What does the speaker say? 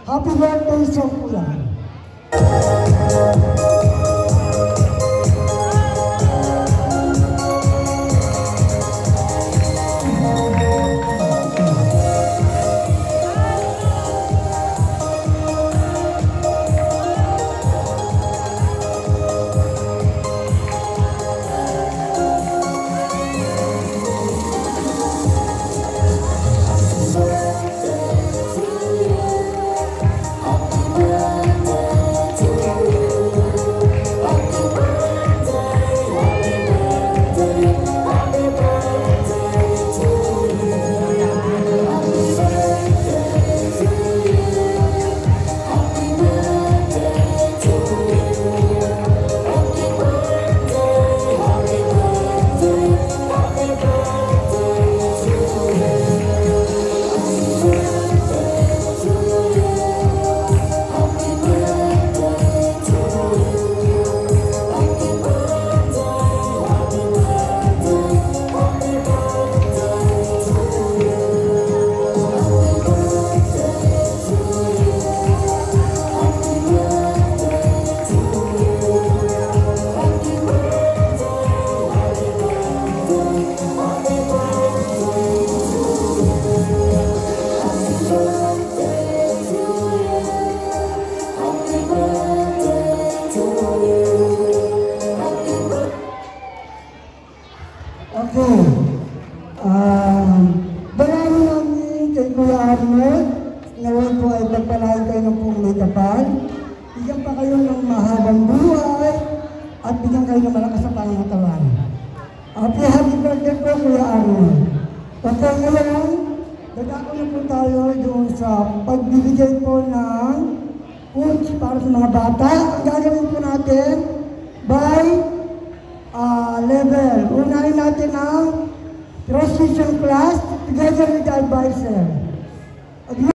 Happy birthday song po yan. Okay. Marami namin kay Kuya Arnold. Ngayon po ay pagpalain kayo ng pumuli kapal. Bigyan pa kayo ng mahabang buhay at bigyan kayo ng malakas na pangangatawan. Happy birthday po, Kuya Arnold. Okay, ngayon, dadako na po tayo doon sa pagbibigay po ng foods para sa mga bata. Ang gagawin po natin by level. Unahin natin ang transition class together with the advisor.